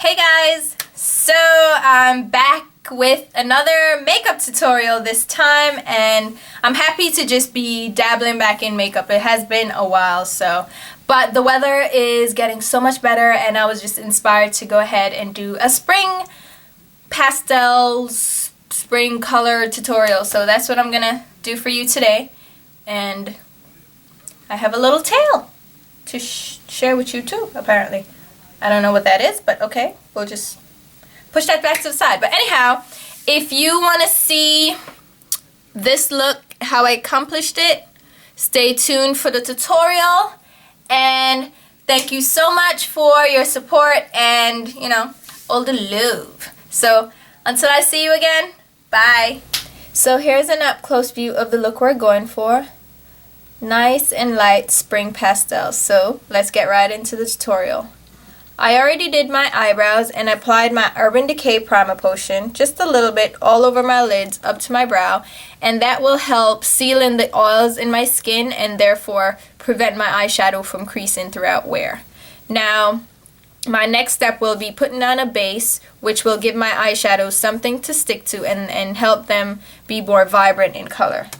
Hey guys, so I'm back with another makeup tutorial this time, and I'm happy to just be dabbling back in makeup. It has been a while, but the weather is getting so much better and I was just inspired to go ahead and do a spring pastels spring color tutorial. So that's what I'm gonna do for you today, and I have a little tail to share with you too, apparently. I don't know what that is, but okay, we'll just push that back to the side. But anyhow, if you want to see this look, how I accomplished it, stay tuned for the tutorial. And thank you so much for your support and, you know, all the love. So until I see you again, bye. So here's an up-close view of the look we're going for. Nice and light spring pastels. So let's get right into the tutorial. I already did my eyebrows and applied my Urban Decay Primer Potion just a little bit all over my lids up to my brow, and that will help seal in the oils in my skin and therefore prevent my eyeshadow from creasing throughout wear. Now, my next step will be putting on a base, which will give my eyeshadows something to stick to and help them be more vibrant in color.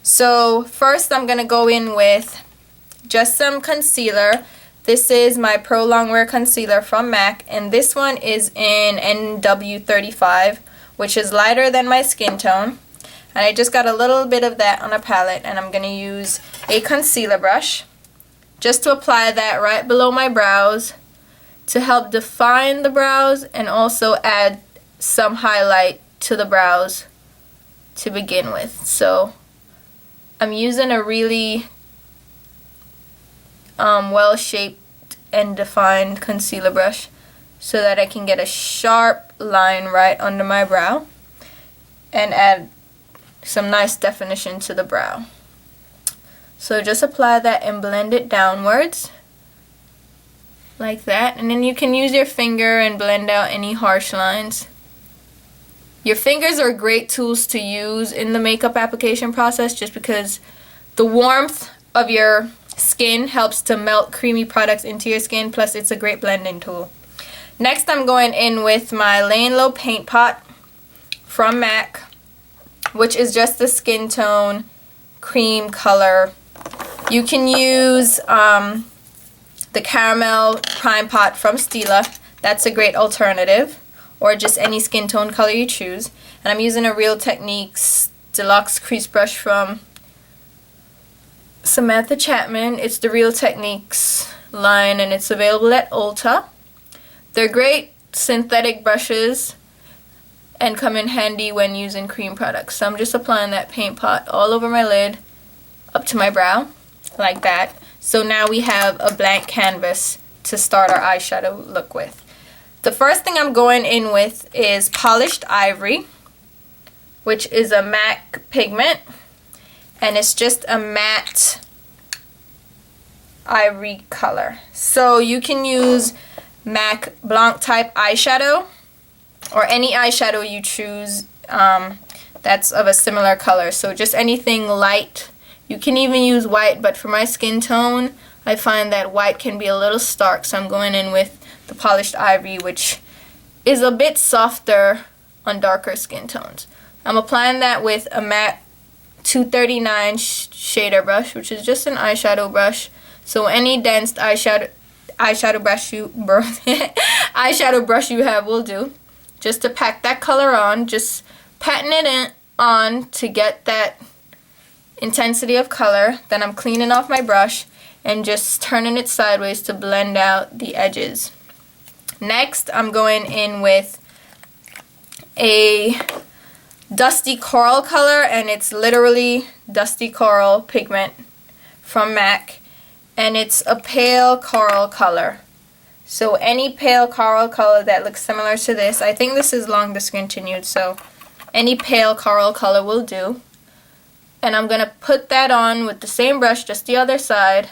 So first I'm going to go in with just some concealer. This is my Pro Longwear Concealer from MAC, and this one is in NW35, which is lighter than my skin tone. And I just got a little bit of that on a palette, and I'm going to use a concealer brush just to apply that right below my brows to help define the brows and also add some highlight to the brows to begin with. So I'm using a really well-shaped and defined concealer brush so that I can get a sharp line right under my brow and add some nice definition to the brow. So just apply that and blend it downwards like that, and then you can use your finger and blend out any harsh lines. Your fingers are great tools to use in the makeup application process just because the warmth of your skin helps to melt creamy products into your skin, plus it's a great blending tool. Next I'm going in with my Lay Low Paint Pot from MAC, which is just the skin tone cream color. You can use the Caramel Prime Pot from Stila. That's a great alternative, or just any skin tone color you choose. And I'm using a Real Techniques Deluxe Crease Brush from Samantha Chapman. It's the Real Techniques line and it's available at Ulta. They're great synthetic brushes and come in handy when using cream products. So I'm just applying that paint pot all over my lid up to my brow like that. So now we have a blank canvas to start our eyeshadow look with. The first thing I'm going in with is Polished Ivory, which is a MAC pigment, and it's just a matte ivory color. So you can use MAC Blanc type eyeshadow or any eyeshadow you choose that's of a similar color. So just anything light. You can even use white, but for my skin tone I find that white can be a little stark, so I'm going in with the Polished Ivory, which is a bit softer on darker skin tones. I'm applying that with a MAC 239 shader brush, which is just an eyeshadow brush. So any dense eyeshadow brush you have will do. Just to pack that color on, just patting it on to get that intensity of color. Then I'm cleaning off my brush and just turning it sideways to blend out the edges. Next, I'm going in with a Dusty Coral color, and it's literally Dusty Coral pigment from MAC, and it's a pale coral color. So any pale coral color that looks similar to this, I think this is long discontinued, so any pale coral color will do. And I'm going to put that on with the same brush, just the other side,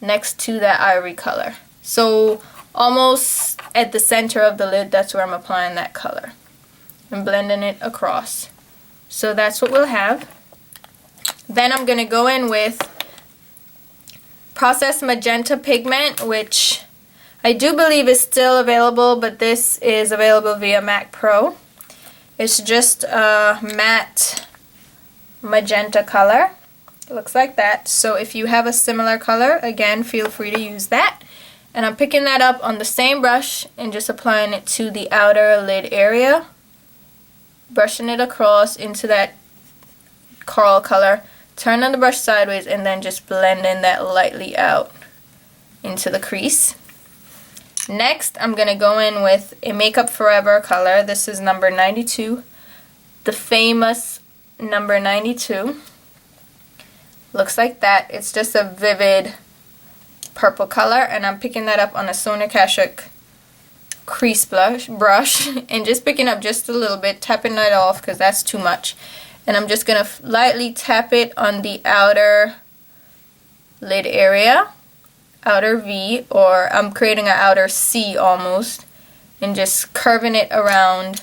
next to that ivory color. So almost at the center of the lid, that's where I'm applying that color and blending it across. So that's what we'll have. Then I'm going to go in with Processed Magenta pigment, which I do believe it's still available, but this is available via Mac Pro. It's just a matte magenta color. It looks like that. So if you have a similar color, again, feel free to use that. And I'm picking that up on the same brush and just applying it to the outer lid area. Brushing it across into that coral color. Turn on the brush sideways and then just blending that lightly out into the crease. Next, I'm going to go in with a Makeup Forever color. This is number 92. The famous number 92. Looks like that. It's just a vivid purple color, and I'm picking that up on a Sonia Kashuk crease brush and just picking up just a little bit, tapping that off because that's too much. And I'm just going to lightly tap it on the outer lid area, outer V, or I'm creating an outer C almost, and just curving it around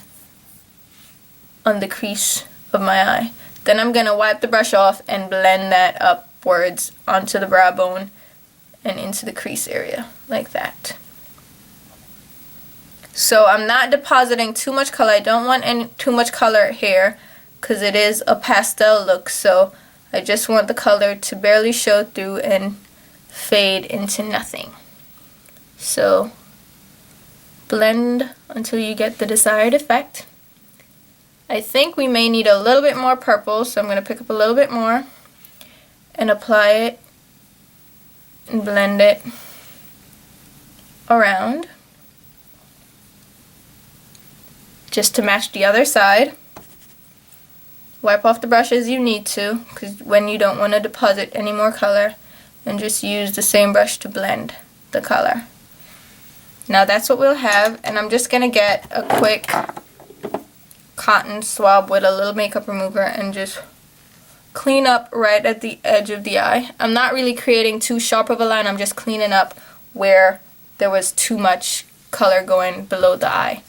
on the crease of my eye. Then I'm going to wipe the brush off and blend that upwards onto the brow bone and into the crease area like that. So I'm not depositing too much color. I don't want too much color here because it is a pastel look, so I just want the color to barely show through and fade into nothing. So blend until you get the desired effect. I think we may need a little bit more purple, so I'm going to pick up a little bit more and apply it and blend it around just to match the other side. Wipe off the brush as you need to, because when you don't want to deposit any more color, and just use the same brush to blend the color. Now that's what we'll have, and I'm just going to get a quick cotton swab with a little makeup remover and just clean up right at the edge of the eye. I'm not really creating too sharp of a line, I'm just cleaning up where there was too much color going below the eye.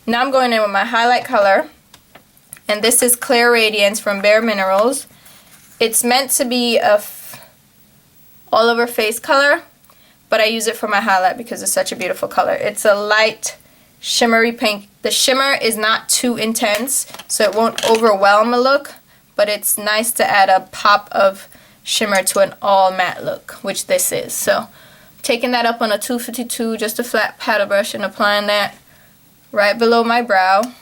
Now I'm going in with my highlight color, and this is Clear Radiance from Bare Minerals. It's meant to be a all over face color, but I use it for my highlight because it's such a beautiful color. It's a light shimmery pink. The shimmer is not too intense, so it won't overwhelm the look, but it's nice to add a pop of shimmer to an all matte look, which this is. So taking that up on a 252, just a flat paddle brush, and applying that right below my brow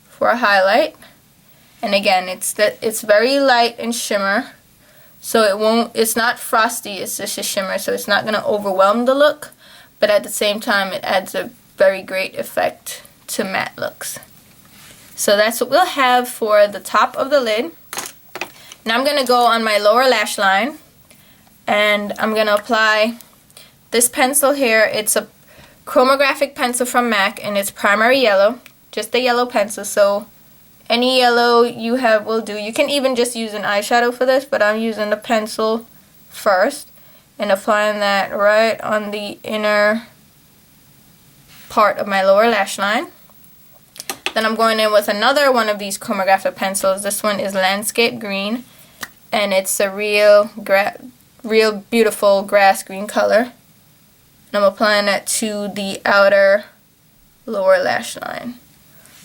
for a highlight. And again, it's very light and shimmer, so it's not frosty, it's just a shimmer, so it's not going to overwhelm the look, but at the same time it adds a very great effect to matte looks. So that's what we'll have for the top of the lid. Now I'm going to go on my lower lash line, and I'm going to apply this pencil here. It's a chromographic pencil from MAC, and it's primary yellow, just a yellow pencil, so any yellow you have will do. You can even just use an eyeshadow for this, but I'm using the pencil first and applying that right on the inner part of my lower lash line. Then I'm going in with another one of these chromographic pencils. This one is Landscape Green, and it's a real beautiful grass green color. And I'm applying that to the outer lower lash line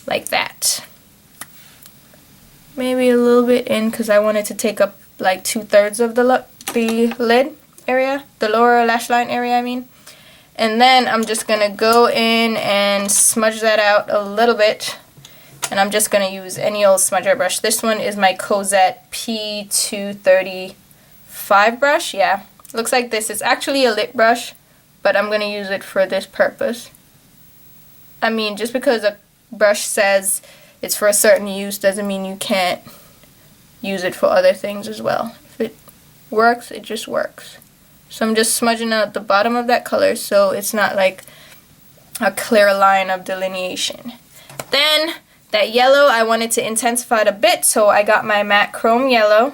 like that. Maybe a little bit in because I want it to take up like 2/3 of the lid area, the lower lash line area I mean. And then I'm just going to go in and smudge that out a little bit. And I'm just going to use any old smudger brush. This one is my Cosette P235 brush. Yeah, looks like this. It's actually a lip brush, but I'm going to use it for this purpose. I mean, just because a brush says it's for a certain use doesn't mean you can't use it for other things as well. If it works, it just works. So I'm just smudging out the bottom of that color so it's not like a clear line of delineation. Then that yellow, I wanted to intensify it a bit, so I got my matte chrome yellow.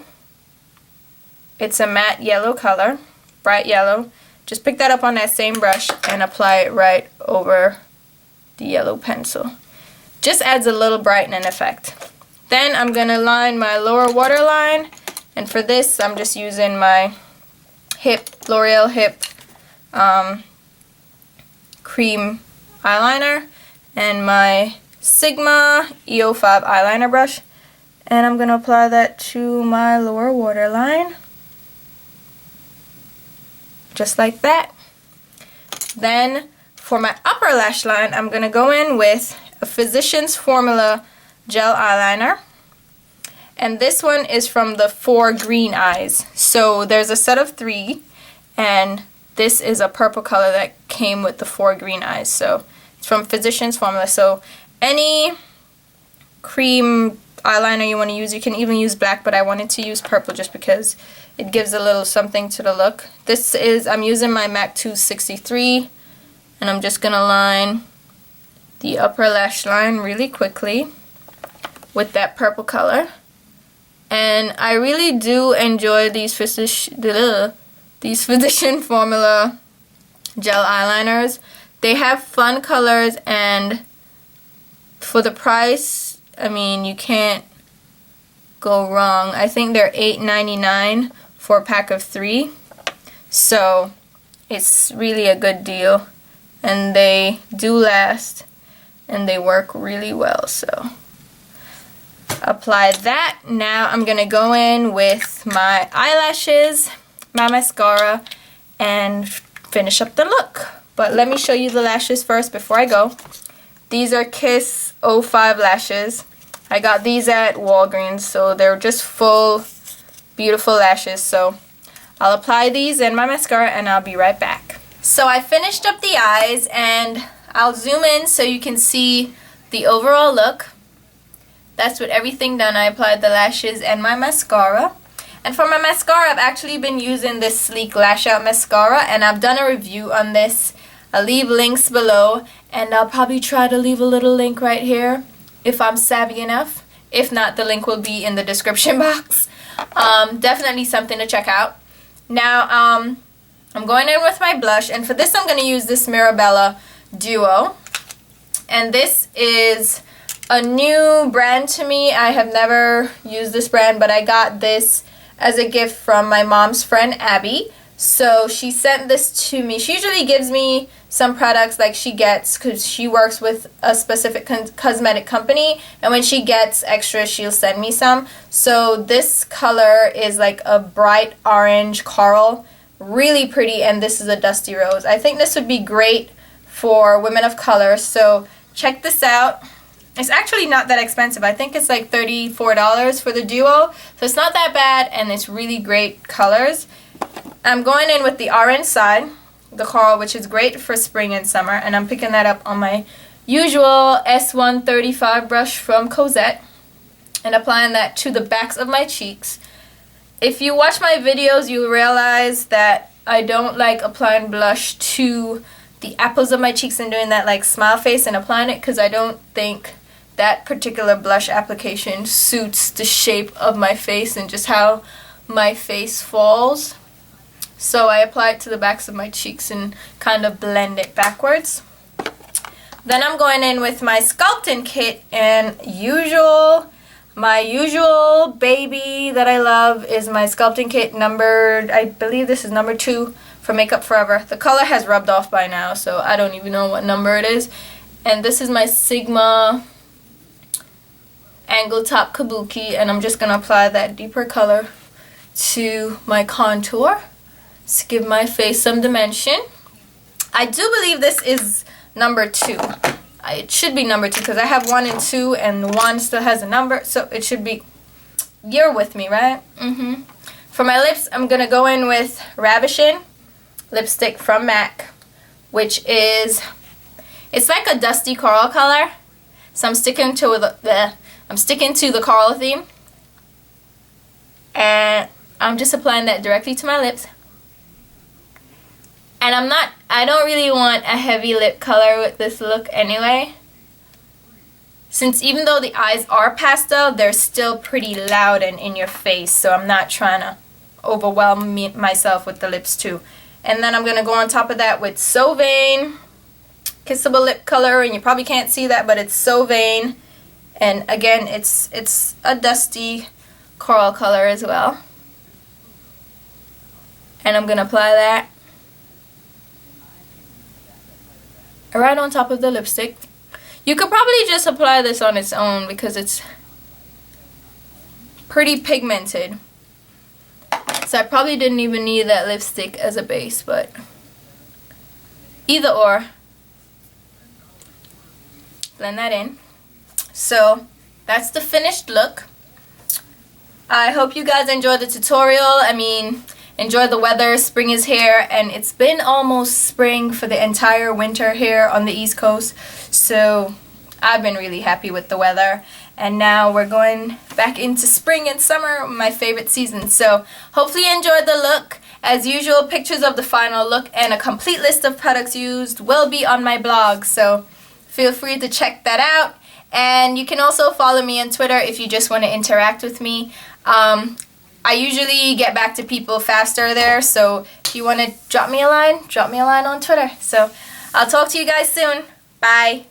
It's a matte yellow color, bright yellow. Just pick that up on that same brush and apply it right over the yellow pencil. Just adds a little brightening effect. Then I'm going to line my lower waterline, and for this I'm just using my L'Oreal Hip cream eyeliner and my Sigma EO5 eyeliner brush, and I'm going to apply that to my lower waterline, just like that. Then for my upper lash line, I'm going to go in with a Physicians Formula gel eyeliner, and this one is from the 4 green eyes. So there's a set of 3, and this is a purple color that came with the 4 green eyes. So it's from Physicians Formula. So any cream eyeliner you want to use, you can even use black, but I wanted to use purple just because it gives a little something to the look. This is, I'm using my MAC 263, and I'm just going to line the upper lash line really quickly with that purple color. And I really do enjoy these Physician Formula gel eyeliners. They have fun colors, and for the price, I mean, you can't go wrong. I think they're $8.99 for a pack of 3. So it's really a good deal, and they do last, and they work really well. So apply that. Now I'm going to go in with my eyelashes, my mascara, and finish up the look. But let me show you the lashes first before I go. These are Kiss 05 lashes. I got these at Walgreens, so they're just full, beautiful lashes. So I'll apply these and my mascara, and I'll be right back. So I finished up the eyes, and I'll zoom in so you can see the overall look. That's with everything done. I applied the lashes and my mascara. And for my mascara, I've actually been using this Sleek Lash Out Mascara, and I've done a review on this. I'll leave links below, and I'll probably try to leave a little link right here if I'm savvy enough. If not, the link will be in the description box. Definitely something to check out. Now, I'm going in with my blush, and for this I'm going to use this Mirabella Duo. And this is a new brand to me. I have never used this brand, but I got this as a gift from my mom's friend Abby. So she sent this to me. She usually gives me some products like she gets, because she works with a specific cosmetic company, and when she gets extra, she'll send me some. So this color is like a bright orange coral, really pretty, and this is a dusty rose. I think this would be great for women of color, so check this out. It's actually not that expensive. I think it's like $34 for the Duo, so it's not that bad, and it's really great colors. I'm going in with the orange side, the coral, which is great for spring and summer, and I'm picking that up on my usual S135 brush from Cosette and applying that to the backs of my cheeks. If you watch my videos, you'll realize that I don't like applying blush to the apples of my cheeks and doing that like smile face and applying it, because I don't think that particular blush application suits the shape of my face and just how my face falls. So I apply it to the backs of my cheeks and kind of blend it backwards. Then I'm going in with my sculpting kit, and my usual baby that I love is my sculpting kit numbered, I believe this is number 2 for Makeup Forever. The color has rubbed off by now, so I don't even know what number it is. And this is my Sigma Angle Top Kabuki, and I'm just going to apply that deeper color to my contour to give my face some dimension. I do believe this is number 2. It should be number 2 because I have 1 and 2, and 1 still has a number, so it should be. You're with me, right? For my lips, I'm going to go in with Ravishing lipstick from MAC, which is, it's like a dusty coral color. So I'm sticking to the coral theme, and I'm just applying that directly to my lips. And I don't really want a heavy lip color with this look anyway, since even though the eyes are pastel, they're still pretty loud and in your face, so I'm not trying to overwhelm myself with the lips too. And then I'm going to go on top of that with So Vain Kissable Lip Color, and you probably can't see that, but it's So Vain. And again, it's a dusty coral color as well. And I'm going to apply that right on top of the lipstick. You could probably just apply this on its own because it's pretty pigmented. So I probably didn't even need that lipstick as a base, but either or. Blend that in. So that's the finished look. I hope you guys enjoyed the tutorial. I mean, enjoy the weather. Spring is here, and it's been almost spring for the entire winter here on the East Coast. So I've been really happy with the weather. And now we're going back into spring and summer, my favorite season. So hopefully you enjoyed the look. As usual, pictures of the final look and a complete list of products used will be on my blog. So feel free to check that out. And you can also follow me on Twitter if you just want to interact with me. I usually get back to people faster there. So if you want to drop me a line on Twitter. So I'll talk to you guys soon. Bye.